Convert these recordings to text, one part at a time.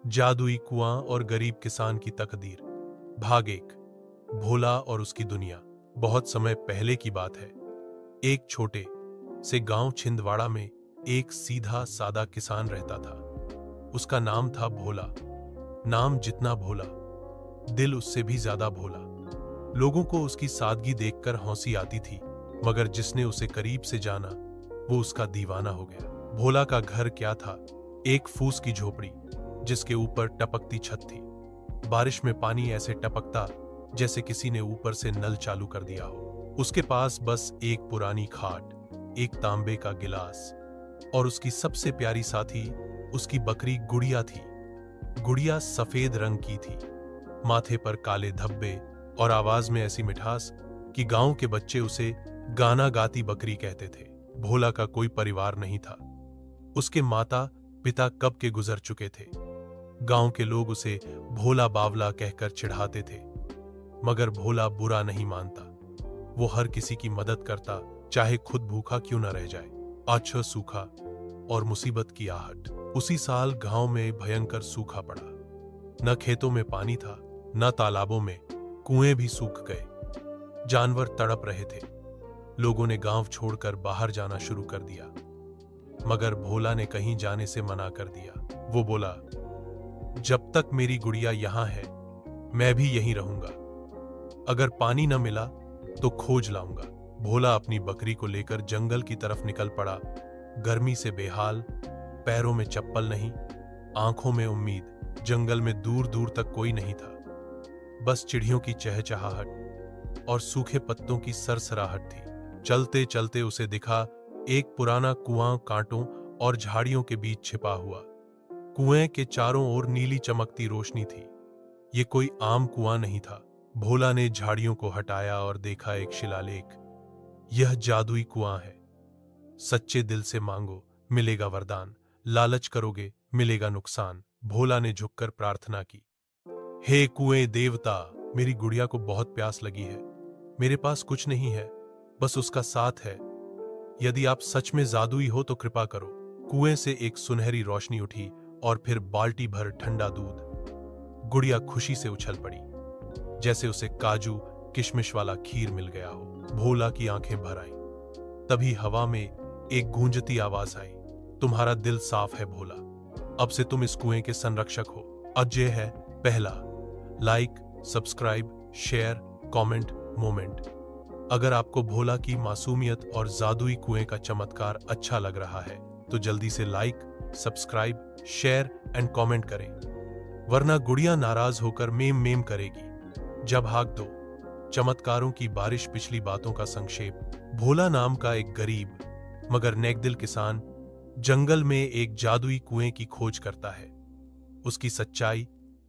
जादुई कुआं और गरीब किसान की तकदीर। भाग एक। भोला और उसकी दुनिया। बहुत समय पहले की बात है। एक छोटे से गांव छिंदवाड़ा में एक सीधा सादा किसान रहता था। उसका नाम था भोला। नाम जितना भोला, दिल उससे भी ज्यादा भोला। लोगों को उसकी सादगी देखकर हंसी आती थी, मगर जिसने उसे करीब से जाना वो उसका दीवाना हो गया। भोला का घर क्या था, एक फूस की झोपड़ी जिसके ऊपर टपकती छत थी। बारिश में पानी ऐसे टपकता जैसे किसी ने ऊपर से नल चालू कर दिया हो। उसके पास बस एक पुरानी खाट, एक तांबे का गिलास और उसकी सबसे प्यारी साथी उसकी बकरी गुड़िया थी। गुड़िया सफेद रंग की थी, माथे पर काले धब्बे और आवाज में ऐसी मिठास कि गांव के बच्चे उसे गाना गाती बकरी कहते थे। भोला का कोई परिवार नहीं था। उसके माता पिता कब के गुजर चुके थे। गांव के लोग उसे भोला बावला कहकर चिढ़ाते थे, मगर भोला बुरा नहीं मानता। वो हर किसी की मदद करता, चाहे खुद भूखा क्यों न रह जाए। अच्छा सूखा और मुसीबत की आहट। उसी साल गांव में भयंकर सूखा पड़ा। न खेतों में पानी था, न तालाबों में, कुएं भी सूख गए। जानवर तड़प रहे थे। लोगों ने गांव छोड़कर बाहर जाना शुरू कर दिया, मगर भोला ने कहीं जाने से मना कर दिया। वो बोला, जब तक मेरी गुड़िया यहां है मैं भी यहीं रहूंगा। अगर पानी न मिला तो खोज लाऊंगा। भोला अपनी बकरी को लेकर जंगल की तरफ निकल पड़ा। गर्मी से बेहाल, पैरों में चप्पल नहीं, आंखों में उम्मीद। जंगल में दूर दूर तक कोई नहीं था, बस चिड़ियों की चहचहाहट और सूखे पत्तों की सरसराहट थी। चलते चलते उसे दिखा एक पुराना कुआं कांटों और झाड़ियों के बीच छिपा हुआ। कुएं के चारों ओर नीली चमकती रोशनी थी। ये कोई आम कुआं नहीं था। भोला ने झाड़ियों को हटाया और देखा एक शिलालेख। यह जादुई कुआं है। सच्चे दिल से मांगो मिलेगा वरदान, लालच करोगे मिलेगा नुकसान। भोला ने झुककर प्रार्थना की, हे कुएं देवता, मेरी गुड़िया को बहुत प्यास लगी है। मेरे पास कुछ नहीं है, बस उसका साथ है। यदि आप सच में जादुई हो तो कृपा करो। कुएं से एक सुनहरी रोशनी उठी और फिर बाल्टी भर ठंडा दूध। गुड़िया खुशी से उछल पड़ी, जैसे उसे काजू किशमिश वाला खीर मिल गया हो। भोला की आंखें भर आईं। तभी हवा में एक गूंजती आवाज आई, तुम्हारा दिल साफ है भोला, अब से तुम इस कुएं के संरक्षक हो। अजय है पहला। Like, subscribe, share, comment, moment. अगर आपको भोला की मासूमियत और जादुई कुएं का चमत्कार अच्छा लग रहा है तो जल्दी से like, subscribe, share and comment करें, वरना गुड़िया नाराज होकर मेम मेम करेगी। जब भाग दो चमत्कारों की बारिश। पिछली बातों का संक्षेप। भोला नाम का एक गरीब मगर नेकदिल किसान जंगल में एक जादुई कुएं की खोज करता है। उसकी सच्चाई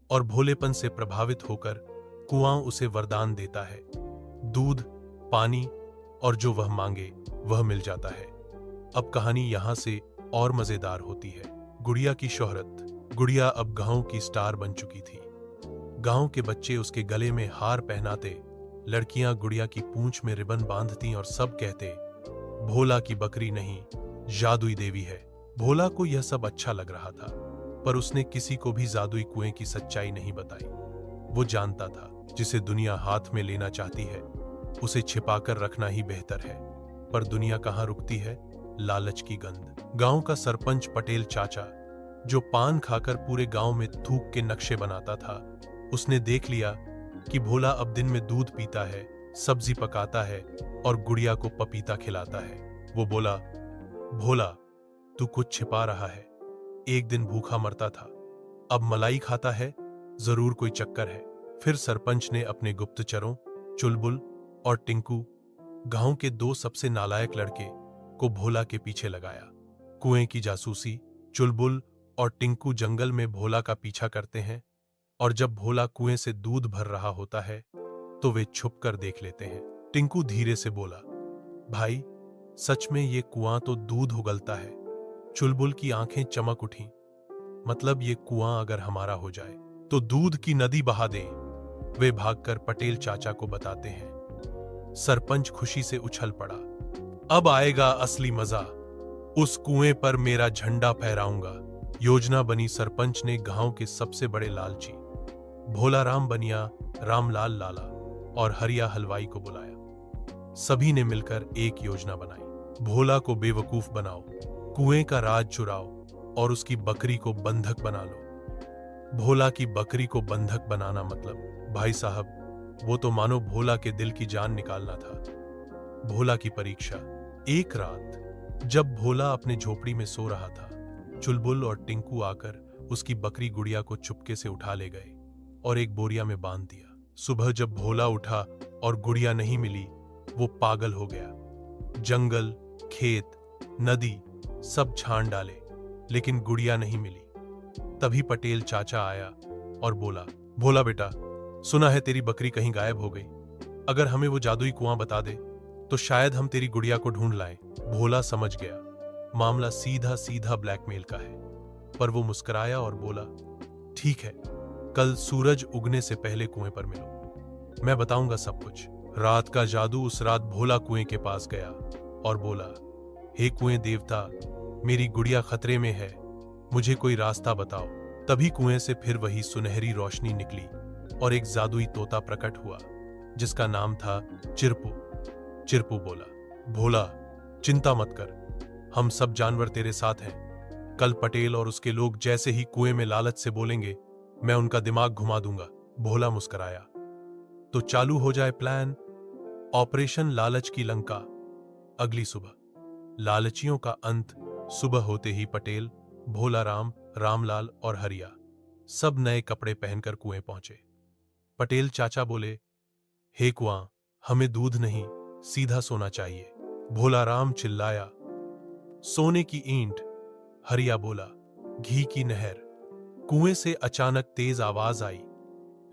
और भोलेपन से प्रभावित होकर कुआं उसे वरदान देता है। दूध, पानी और जो वह मांगे वह मिल जाता है। अब कहानी यहां से और मजेदार होती है। गुड़िया की शोहरत। गुड़िया अब गांव की स्टार बन चुकी थी। गांव के बच्चे उसके गले में हार पहनाते, लड़कियां गुड़िया की पूंछ में रिबन बांधती और सब कहते, भोला की बकरी नहीं, जादुई देवी है। भोला को यह सब अच्छा लग रहा था, पर उसने किसी को भी जादुई कुएं की सच्चाई नहीं बताई। वो जानता था, जिसे दुनिया हाथ में लेना चाहती है उसे छिपाकर रखना ही बेहतर है। पर दुनिया कहां रुकती है, लालच की गंध। गांव का सरपंच पटेल चाचा, जो पान खाकर पूरे गांव में थूक के नक्शे बनाता था, उसने देख लिया कि भोला अब दिन में दूध पीता है, सब्जी पकाता है और गुड़िया को पपीता खिलाता है। वो बोला, भोला तू कुछ छिपा रहा है। एक दिन भूखा मरता था, अब मलाई खाता है, जरूर कोई चक्कर है। फिर सरपंच ने अपने गुप्तचरों चुलबुल और टिंकू, गांव के दो सबसे नालायक लड़के, को भोला के पीछे लगाया। कुएं की जासूसी। चुलबुल और टिंकू जंगल में भोला का पीछा करते हैं और जब भोला कुएं से दूध भर रहा होता है तो वे छुपकर देख लेते हैं। टिंकू धीरे से बोला, भाई सच में ये कुआं तो दूध उगलता है। चुलबुल की आंखें चमक उठीं, मतलब ये कुआं अगर हमारा हो जाए तो दूध की नदी बहा दें। वे भागकर पटेल चाचा को बताते हैं। सरपंच खुशी से उछल पड़ा, अब आएगा असली मजा, उस कुएं पर मेरा झंडा फहराऊंगा। योजना बनी। सरपंच ने गांव के सबसे बड़े लालची भोला राम बनिया, रामलाल लाला और हरिया हलवाई को बुलाया। सभी ने मिलकर एक योजना बनाई। भोला को बेवकूफ बनाओ, कुएं का राज चुराओ और उसकी बकरी को बंधक बना लो। भोला की बकरी को बंधक बनाना मतलब, भाई साहब, वो तो मानो भोला के दिल की जान निकालना था। भोला की परीक्षा। एक रात जब भोला अपने झोपड़ी में सो रहा था, चुलबुल और टिंकू आकर उसकी बकरी गुड़िया को चुपके से उठा ले गए और एक बोरिया में बांध दिया। सुबह जब भोला उठा और गुड़िया नहीं मिली, वो पागल हो गया। जंगल, खेत, नदी सब छान डाले, लेकिन गुड़िया नहीं मिली। तभी पटेल चाचा आया और बोला, भोला बेटा, सुना है तेरी बकरी कहीं गायब हो गई। अगर हमें वो जादुई कुआं बता दे तो शायद हम तेरी गुड़िया को ढूंढ लाएं। भोला समझ गया मामला सीधा सीधा ब्लैकमेल का है, पर वो मुस्कुराया और बोला, ठीक है, कल सूरज उगने से पहले कुएं पर मिलो, मैं बताऊंगा सब कुछ। रात का जादू। उस रात भोला कुएं के पास गया और बोला, हे कुएं देवता, मेरी गुड़िया खतरे में है, मुझे कोई रास्ता बताओ। तभी कुएं से फिर वही सुनहरी रोशनी निकली और एक जादुई तोता प्रकट हुआ जिसका नाम था चिरपू। चिरपू बोला, भोला चिंता मत कर, हम सब जानवर तेरे साथ हैं। कल पटेल और उसके लोग जैसे ही कुएं में लालच से बोलेंगे, मैं उनका दिमाग घुमा दूंगा। भोला मुस्कुराया। तो चालू हो जाए प्लान, ऑपरेशन लालच की लंका। अगली सुबह लालचियों का अंत। सुबह होते ही पटेल, भोला राम, रामलाल और हरिया सब नए कपड़े पहनकर कुएं पहुंचे। पटेल चाचा बोले, हे कुआं, हमें दूध नहीं, सीधा सोना चाहिए। भोला राम चिल्लाया, सोने की ईंट। हरिया बोला, घी की नहर। कुएं से अचानक तेज आवाज आई,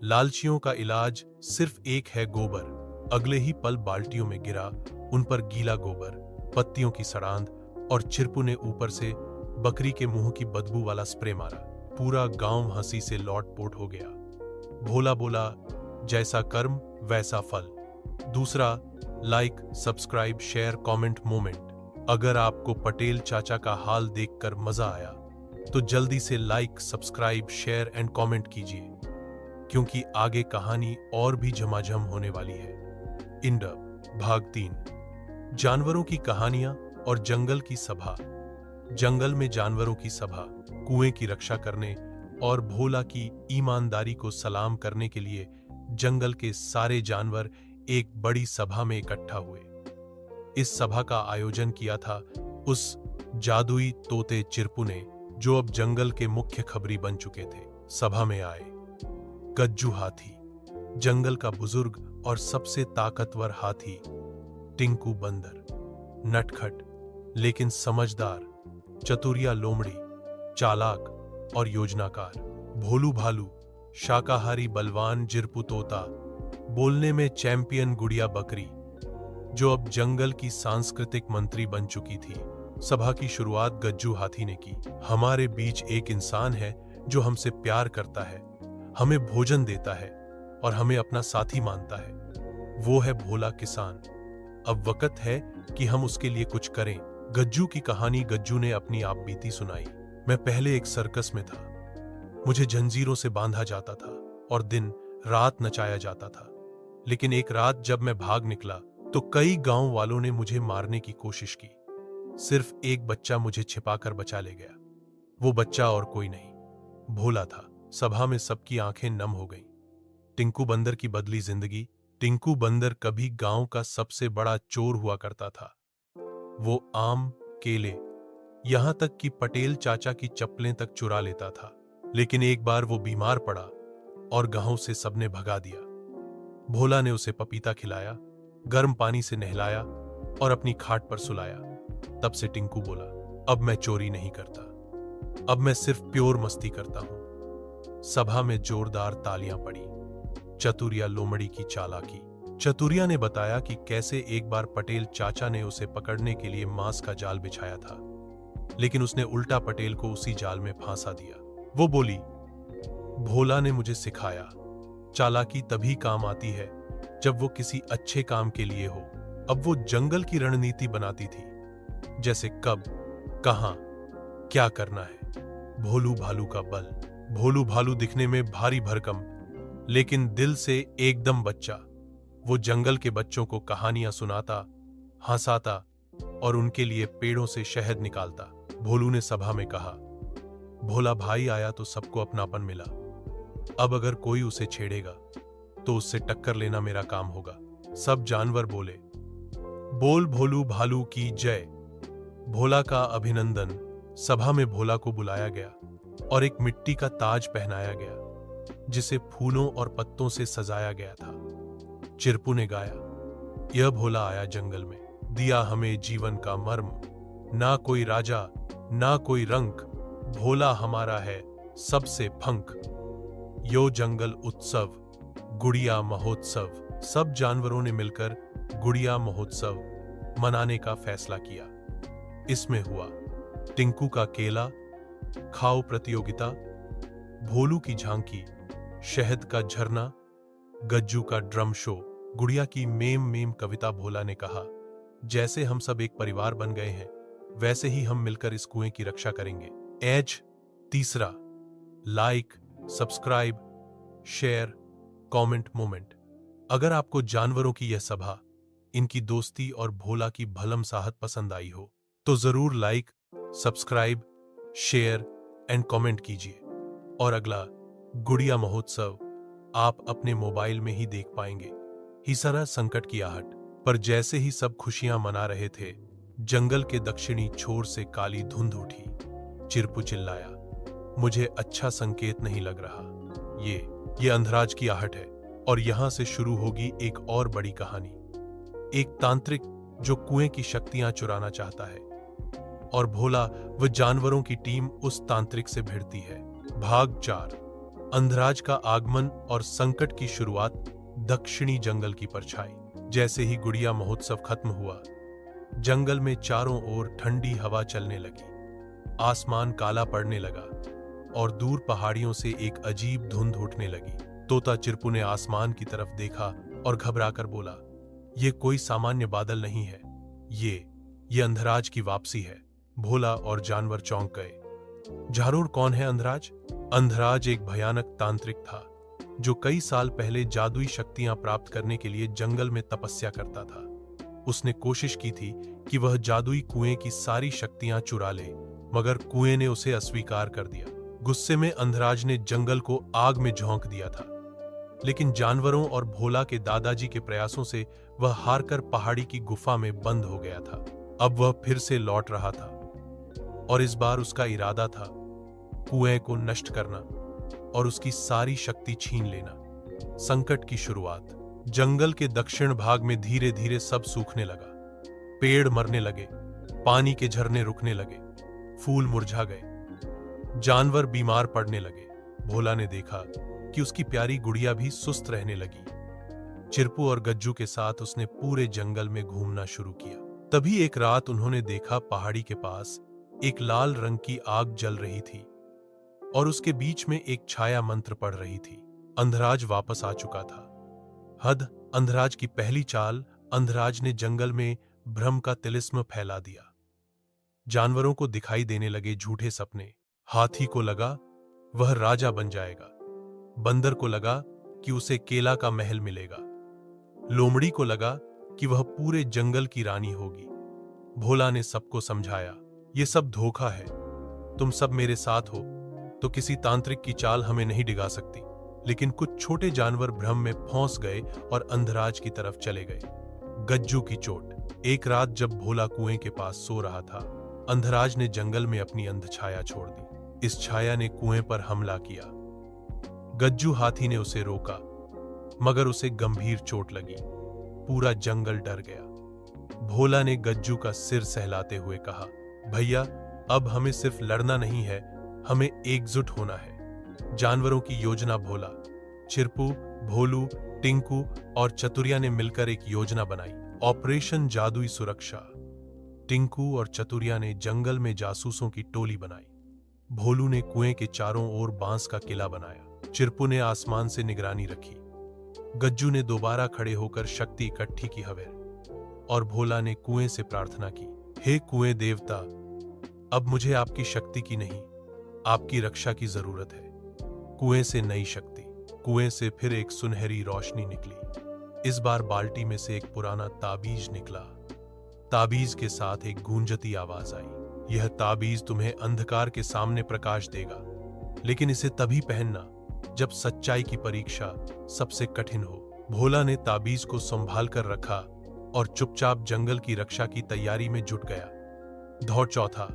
लालचियों का इलाज सिर्फ एक है, गोबर। अगले ही पल बाल्टियों में गिरा उन पर गीला गोबर, पत्तियों की सड़ांध और चिरपू ने ऊपर से बकरी के मुंह की बदबू वाला स्प्रे मारा। पूरा गांव हंसी से लौटपोट हो गया। भोला बोला, जैसा कर्म वैसा फल। दूसरा, like, subscribe, share, comment, moment. अगर आपको पटेल चाचा का हाल देखकर मजा आया तो जल्दी से like, subscribe, share and comment कीजिए, क्योंकि आगे कहानी और भी झमाझम होने वाली है। इंडब भाग 3। जानवरों की कहानियां और जंगल की सभा। जंगल में जानवरों की सभा। कुएं की रक्षा करने और भोला की ईमानदारी को सलाम करने के लिए जंगल के सारे जानवर एक बड़ी सभा में इकट्ठा हुए। इस सभा का आयोजन किया था उस जादुई तोते चिरपू ने, जो अब जंगल के मुख्य खबरी बन चुके थे। सभा में आए गज्जू हाथी, जंगल का बुजुर्ग और सबसे ताकतवर हाथी। टिंकू बंदर, नटखट लेकिन समझदार। चतुरिया लोमड़ी, चालाक और योजनाकार। भोलू भालू, शाकाहारी बलवान जिरपू तोता। बोलने में चैंपियन गुड़िया बकरी, जो अब जंगल की सांस्कृतिक मंत्री बन चुकी थी। सभा की शुरुआत गज्जू हाथी ने की। हमारे बीच एक इंसान है जो हमसे प्यार करता है, हमें भोजन देता है और हमें अपना साथी मानता है। वो है भोला किसान। अब वक्त है कि हम उसके लिए कुछ करें। गज्जू की कहानी। गज्जू ने अपनी आपबीती सुनाई। मैं पहले एक सर्कस में था। मुझे जंजीरों से बांधा जाता था और दिन रात नचाया जाता था। लेकिन एक रात जब मैं भाग निकला तो कई गांव वालों ने मुझे मारने की कोशिश की। सिर्फ एक बच्चा मुझे छिपाकर बचा ले गया। वो बच्चा और कोई नहीं, भोला था। सभा में सबकी आंखें नम हो गईं। टिंकू बंदर की बदली जिंदगी। टिंकू बंदर कभी गांव का सबसे बड़ा चोर हुआ करता था। वो आम, केले, यहां तक कि पटेल चाचा की चप्पलें तक चुरा लेता था। लेकिन एक बार वो बीमार पड़ा और गांव से सबने भगा दिया। भोला ने उसे पपीता खिलाया, गर्म पानी से नहलाया और अपनी खाट पर सुलाया। तब से टिंकू बोला, अब मैं चोरी नहीं करता, अब मैं सिर्फ प्योर मस्ती करता हूं। सभा में जोरदार तालियां पड़ी। चतुरिया लोमड़ी की चालाकी। चतुरिया ने बताया कि कैसे एक बार पटेल चाचा ने उसे पकड़ने के लिए मांस का जाल बिछाया था, लेकिन उसने उल्टा पटेल को उसी जाल में फांसा दिया। वो बोली, भोला ने मुझे सिखाया, चालाकी तभी काम आती है जब वो किसी अच्छे काम के लिए हो। अब वो जंगल की रणनीति बनाती थी, जैसे कब, कहां, क्या करना है। भोलू भालू का बल। भोलू भालू दिखने में भारी भरकम, लेकिन दिल से एकदम बच्चा। वो जंगल के बच्चों को कहानियां सुनाता, हंसाता और उनके लिए पेड़ों से शहद निकालता। भोलू ने सभा में कहा, भोला भाई आया तो सबको अपनापन मिला। अब अगर कोई उसे छेड़ेगा तो उससे टक्कर लेना मेरा काम होगा। सब जानवर बोले, बोल भोलू भालू की जय। भोला का अभिनंदन। सभा में भोला को बुलाया गया और एक मिट्टी का ताज पहनाया गया, जिसे फूलों और पत्तों से सजाया गया था। चिरपू ने गाया, यह भोला आया जंगल में, दिया हमें जीवन का मर्म। ना कोई राजा ना कोई रंक, भोला हमारा है सबसे फंक। यो जंगल उत्सव गुड़िया महोत्सव। सब जानवरों ने मिलकर गुड़िया महोत्सव मनाने का फैसला किया। इसमें हुआ टिंकू का केला खाओ प्रतियोगिता, भोलू की झांकी, शहद का झरना, गज्जू का ड्रम शो, गुड़िया की मेम मेम कविता। भोला ने कहा, जैसे हम सब एक परिवार बन गए हैं, वैसे ही हम मिलकर इस कुएं की रक्षा करेंगे। एज तीसरा, like, subscribe, share, comment moment. अगर आपको जानवरों की यह सभा, इनकी दोस्ती और भोला की भलमसाहत पसंद आई हो तो जरूर like, subscribe, share and comment कीजिए। और अगला गुड़िया महोत्सव आप अपने मोबाइल में ही देख पाएंगे। हिसरा संकट की आहट। पर जैसे ही सब खुशियां मना रहे थे, जंगल के दक्षिणी छोर से काली धुंध उठी। चिरपू चिल्लाया, मुझे अच्छा संकेत नहीं लग रहा। ये अंधराज की आहट है। और यहां से शुरू होगी एक और बड़ी कहानी। एक तांत्रिक जो कुएं की शक्तियां चुराना चाहता है, और भोला व जानवरों की टीम उस तांत्रिक से भिड़ती है। भाग 4, अंधराज का आगमन और संकट की शुरुआत। दक्षिणी जंगल की परछाई। जैसे ही गुड़िया महोत्सव खत्म हुआ, जंगल में चारों ओर ठंडी हवा चलने लगी, आसमान काला पड़ने लगा और दूर पहाड़ियों से एक अजीब धुंध उठने लगी। तोता चिरपू ने आसमान की तरफ देखा और घबराकर बोला, ये कोई सामान्य बादल नहीं है, ये अंधराज की वापसी है। भोला और जानवर चौंक गए। जरूर कौन है अंधराज? अंधराज एक भयानक तांत्रिक था, जो कई साल पहले जादुई शक्तियां प्राप्त करने के लिए जंगल में तपस्या करता था। उसने कोशिश की थी कि वह जादुई कुएं की सारी शक्तियां चुरा ले, मगर कुएं ने उसे अस्वीकार कर दिया। गुस्से में अंधराज ने जंगल को आग में झोंक दिया था, लेकिन जानवरों और भोला के दादाजी के प्रयासों से वह हारकर पहाड़ी की गुफा में बंद हो गया था। अब वह फिर से लौट रहा था, और इस बार उसका इरादा था कुएं को नष्ट करना और उसकी सारी शक्ति छीन लेना। संकट की शुरुआत। जंगल के दक्षिण भाग में धीरे धीरे सब सूखने लगा। पेड़ मरने लगे, पानी के झरने रुकने लगे, फूल मुरझा गए, जानवर बीमार पड़ने लगे। भोला ने देखा कि उसकी प्यारी गुड़िया भी सुस्त रहने लगी। चिरपू और गज्जू के साथ उसने पूरे जंगल में घूमना शुरू किया। तभी एक रात उन्होंने देखा पहाड़ी के पास एक लाल रंग की आग जल रही थी और उसके बीच में एक छाया मंत्र पढ़ रही थी। अंधराज वापस आ चुका था। हद अंधराज की पहली चाल। अंधराज ने जंगल में भ्रम का तिलिस्म फैला दिया। जानवरों को दिखाई देने लगे झूठे सपने। हाथी को लगा वह राजा बन जाएगा, बंदर को लगा कि उसे केला का महल मिलेगा, लोमड़ी को लगा कि वह पूरे जंगल की रानी होगी। भोला ने सबको समझाया, ये सब धोखा है। तुम सब मेरे साथ हो तो किसी तांत्रिक की चाल हमें नहीं डिगा सकती। लेकिन कुछ छोटे जानवर भ्रम में फंस गए और अंधराज की तरफ चले गए। गज्जू की चोट। एक रात जब भोला कुएं के पास सो रहा था, अंधराज ने जंगल में अपनी अंधछाया छोड़ दी। इस छाया ने कुएं पर हमला किया। गज्जू हाथी ने उसे रोका, मगर उसे गंभीर चोट लगी। पूरा जंगल डर गया। भोला ने गज्जू का सिर सहलाते हुए कहा, भैया अब हमें सिर्फ लड़ना नहीं है, हमें एकजुट होना है। जानवरों की योजना। भोला, चिरपू, भोलू, टिंकू और चतुरिया ने मिलकर एक योजना बनाई, ऑपरेशन जादुई सुरक्षा। टिंकू और चतुरिया ने जंगल में जासूसों की टोली बनाई। भोलू ने कुएं के चारों ओर बांस का किला बनाया। चिरपू ने आसमान से निगरानी रखी। गज्जू ने दोबारा खड़े होकर शक्ति इकट्ठी की हवेर, और भोला ने कुएं से प्रार्थना की, हे कुएं देवता, अब मुझे आपकी शक्ति की नहीं आपकी रक्षा की जरूरत है। कुएं से नई शक्ति। कुएं से फिर एक सुनहरी रोशनी निकली। इस बार बाल्टी में से एक पुराना ताबीज निकला। ताबीज के साथ एक गूंजती आवाज आई, यह ताबीज तुम्हें अंधकार के सामने प्रकाश देगा, लेकिन इसे तभी पहनना जब सच्चाई की परीक्षा सबसे कठिन हो। भोला ने ताबीज को संभाल कर रखा और चुपचाप जंगल की रक्षा की तैयारी में जुट गया। दौर चौथा,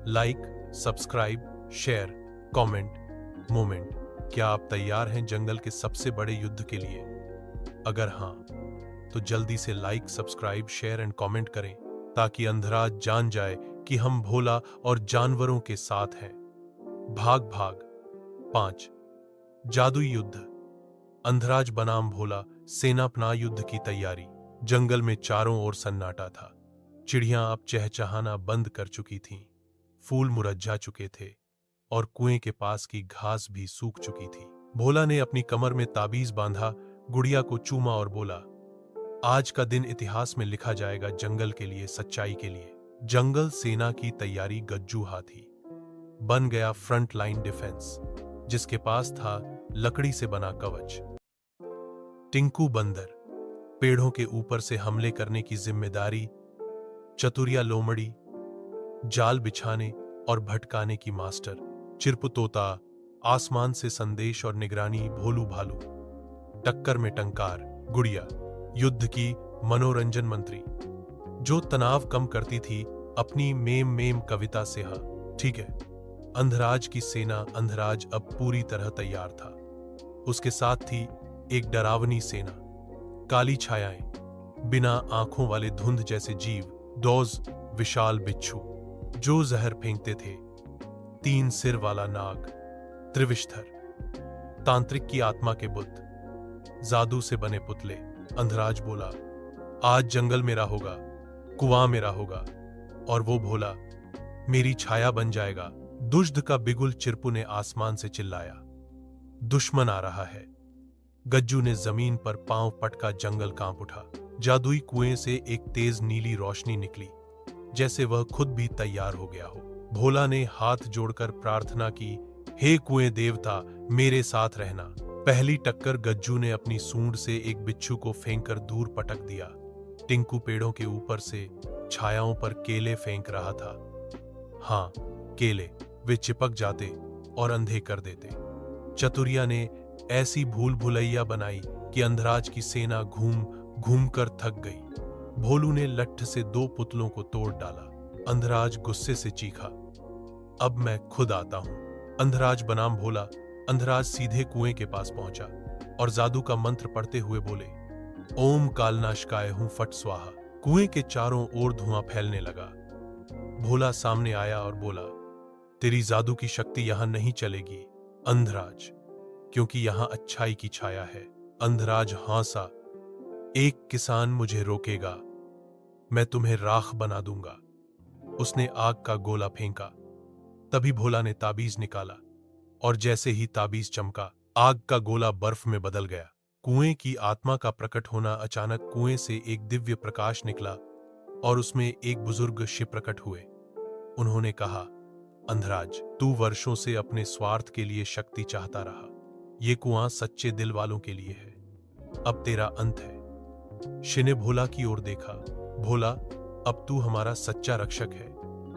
like, subscribe, share, comment, moment. क्या आप तैयार हैं जंगल के सबसे बड़े युद्ध के लिए? अगर हां, तो जल्दी से like, subscribe, share and comment करें ताकि अंधराज जान जाए कि हम भोला और जानवरों के साथ हैं। भाग भाग 5, जादुई युद्ध। अंधराज बनाम भोला, सेनापना युद्ध की तैयारी। जंगल में चारों ओर सन्नाटा था। चिड़ियां अब चहचहाना बंद कर चुकी थीं, फूल मुरझा चुके थे और कुएं के पास की घास भी सूख चुकी थी। भोला ने अपनी कमर में ताबीज बांधा, गुड़िया को चूमा और बोला, आज का दिन इतिहास में लिखा जाएगा, जंगल के लिए, सच्चाई के लिए। जंगल सेना की तैयारी गज्जू हाथी बन गया फ्रंट लाइन डिफेंस, जिसके पास था लकड़ी से बना कवच। टिंकू बंदर, पेड़ों के ऊपर से हमले करने की जिम्मेदारी। चतुरिया लोमड़ी, जाल बिछाने और भटकाने की मास्टर। चिरपु तोता, आसमान से संदेश और निगरानी। भोलू भालू, टक्कर में टंकार। गुड़िया, युद्ध की मनोरंजन मंत्री, जो तनाव कम करती थी अपनी मेम मेम कविता से। हाँ ठीक है। अंधराज की सेना। अंधराज अब पूरी तरह तैयार था। उसके साथ थी एक डरावनी सेना, काली छायाएं, बिना आंखों वाले धुंध जैसे जीव। डॉज, विशाल बिच्छू जो जहर फेंकते थे। 3 सिर वाला नाग। त्रिविष्ठर, तांत्रिक की आत्मा के बुत, जादू से बने पुतले। अंधराज बोला, आज जंगल मेरा होगा, कुआं मेरा होगा, और वो भोला मेरी छाया बन जाएगा। दुष्ट का बिगुल चिरपु ने आसमान से चिल्लाया, दुश्मन आ रहा है। गज्जू ने जमीन पर पांव पटका, जंगल कांप उठा। जादुई कुएं से एक तेज नीली रोशनी निकली, जैसे वह खुद भी तैयार हो गया हो। भोला ने हाथ जोड़कर प्रार्थना की, हे कुएं देवता, मेरे साथ रहना। पहली टक्कर गज्जू ने अपनी सूंड से एक बिच्छू को फेंककर दूर पटक दिया। टिंकू पेड़ों के ऊपर से छायाओं पर केले फेंक रहा था। हाँ, केले, वे चिपक जाते और अंधे कर देते। चतुरिया ने ऐसी भूल भुलैया बनाई कि अंधराज की सेना घूम घूम कर थक गई। भोलू ने लट्ठ से 2 पुतलों को तोड़ डाला। अंधराज गुस्से से चीखा, अब मैं खुद आता हूं। अंधराज बनाम भोला। अंधराज सीधे कुएं के पास पहुंचा और जादू का मंत्र पढ़ते हुए बोले, ओम कालनाशकाय हूं फट स्वाहा। कुएं के चारों ओर धुआं फैलने लगा। भोला सामने आया और बोला, तेरी जादू की शक्ति यहां नहीं चलेगी अंधराज, क्योंकि यहां अच्छाई की छाया है। अंधराज हंसा, एक किसान मुझे रोकेगा, मैं तुम्हें राख बना दूंगा। उसने आग का गोला फेंका। तभी भोला ने ताबीज निकाला और जैसे ही ताबीज चमका, आग का गोला बर्फ में बदल गया। कुएं की आत्मा का प्रकट होना। अचानक कुएं से एक दिव्य प्रकाश निकला और उसमें एक बुजुर्ग शिव प्रकट हुए। उन्होंने कहा, अंधराज, तू वर्षों से अपने स्वार्थ के लिए शक्ति चाहता रहा। ये कुआं सच्चे दिल वालों के लिए है। अब तेरा अंत है। शिव ने भोला की ओर देखा। भोला, अब तू हमारा सच्चा रक्षक है,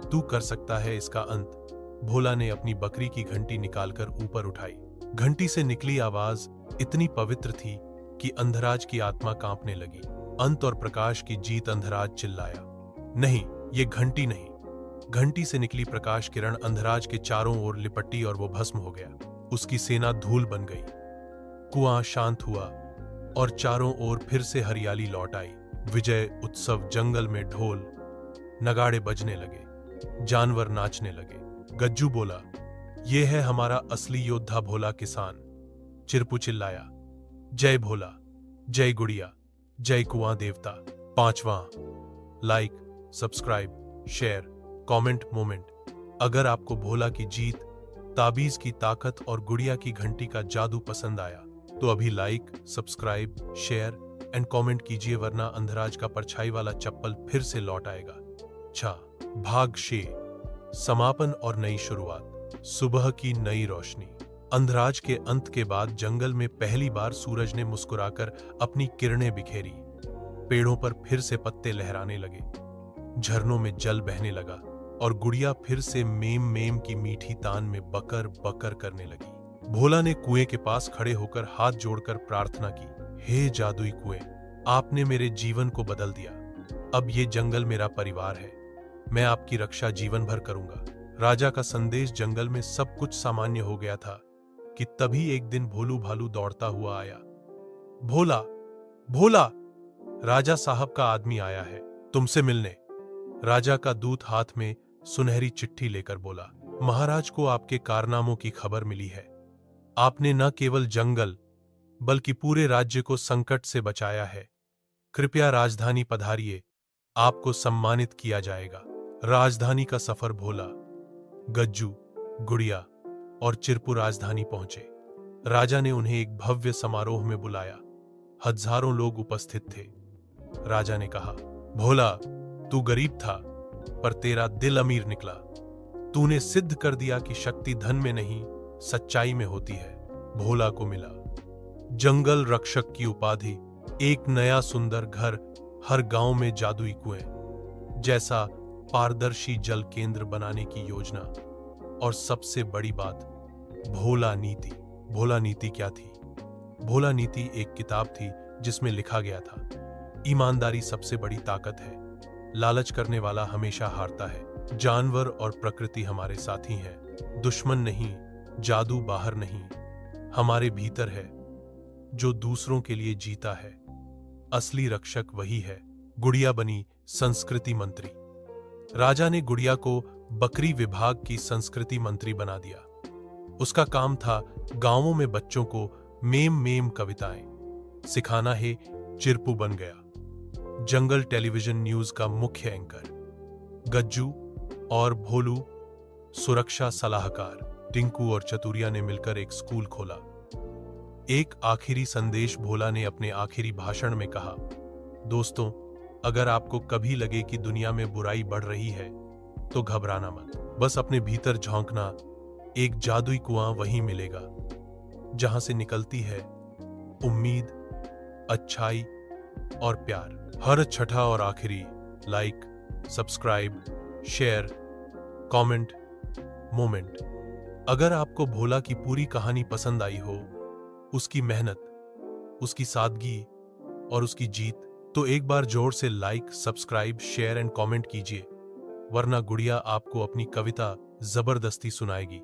तू कर सकता है इसका अंत। भोला ने अपनी बकरी की घंटी निकालकर ऊपर उठाई। घंटी से निकली आवाज इतनी पवित्र थी कि अंधराज की आत्मा कांपने लगी। अंत और प्रकाश की जीत। अंधराज चिल्लाया, नहीं, ये घंटी नहीं। घंटी से निकली प्रकाश किरण अंधराज के चारों ओर लिपटी और वो भस्म हो गया। उसकी सेना धूल बन गई। कुआं शांत हुआ और चारों ओर फिर से हरियाली लौट आई। विजय उत्सव। जंगल में ढोल नगाड़े बजने लगे, जानवर नाचने लगे। गज्जू बोला, यह है हमारा असली योद्धा भोला किसान। चिरपु चिल्लाया, जय भोला, जय गुड़िया, जय कुआं देवता। 5वां, like, subscribe, share, comment, moment. अगर आपको भोला की जीत, ताबीज की ताकत और गुड़िया की घंटी का जादू पसंद आया तो अभी like, subscribe, share and comment कीजिए, वरना अंधराज का परछाई वाला चप्पल फिर से लौट आएगा। भाग 6, समापन और नई शुरुआत। सुबह की नई रोशनी। अंधराज के अंत के बाद जंगल में पहली बार सूरज ने मुस्कुराकर अपनी किरणें बिखेरी। पेड़ों पर फिर से पत्ते लहराने लगे, झरनों में जल बहने लगा और गुड़िया फिर से मेम मेम की मीठी तान में बकर बकर करने लगी। भोला ने कुएं के पास खड़े होकर हाथ जोड़कर प्रार्थना की, हे जादुई कुएं, आपने मेरे जीवन को बदल दिया। अब ये जंगल मेरा परिवार है, मैं आपकी रक्षा जीवन भर करूंगा। राजा का संदेश जंगल में सब कुछ सामान्य हो गया था कि तभी एक दिन भोलू भालू दौड़ता हुआ आया। भोला, भोला, राजा साहब का आदमी आया है तुमसे मिलने। राजा का दूत हाथ में सुनहरी चिट्ठी लेकर बोला, महाराज को आपके कारनामों की खबर मिली है। आपने न केवल जंगल बल्कि पूरे राज्य को संकट से बचाया है। कृपया राजधानी पधारिए, आपको सम्मानित किया जाएगा। राजधानी का सफर भोला, गज्जू, गुड़िया और चिरपू राजधानी पहुंचे। राजा ने उन्हें एक भव्य समारोह में बुलाया। हजारों लोग उपस्थित थे। राजा ने कहा, भोला, तू गरीब था पर तेरा दिल अमीर निकला। तूने सिद्ध कर दिया कि शक्ति धन में नहीं, सच्चाई में होती है। भोला को मिला जंगल रक्षक की उपाधि, एक नया सुंदर घर, हर गांव में जादुई कुएं जैसा पारदर्शी जल केंद्र बनाने की योजना, और सबसे बड़ी बात, भोला नीति। भोला नीति क्या थी? भोला नीति एक किताब थी जिसमें लिखा गया था, ईमानदारी सबसे बड़ी ताकत है, लालच करने वाला हमेशा हारता है, जानवर और प्रकृति हमारे साथी हैं, दुश्मन नहीं, जादू बाहर नहीं, हमारे भीतर है, जो दूसरों के लिए जीता है। असली रक्षक वही है। गुड़िया बनी संस्कृति मंत्री। राजा ने गुड़िया को बकरी विभाग की संस्कृति मंत्री बना दिया। उसका काम था गांवों में बच्चों को मेम मेम कविताएं सिखाना। है चिरपू बन गया जंगल टेलीविजन न्यूज का मुख्य एंकर। गज्जू और भोलू सुरक्षा सलाहकार। टिंकू और चतुरिया ने मिलकर एक स्कूल खोला। एक आखिरी संदेश भोला ने अपने आखिरी भाषण में कहा, दोस्तों, अगर आपको कभी लगे कि दुनिया में बुराई बढ़ रही है तो घबराना मत, बस अपने भीतर झांकना, एक जादुई कुआं वहीं मिलेगा जहां से निकलती है उम्मीद, अच्छाई और प्यार। हर छठा और आखिरी like, subscribe, share, comment, moment. अगर आपको भोला की पूरी कहानी पसंद आई हो, उसकी मेहनत, उसकी सादगी और उसकी जीत, तो एक बार जोर से like, subscribe, share and comment कीजिए, वरना गुड़िया आपको अपनी कविता जबरदस्ती सुनाएगी।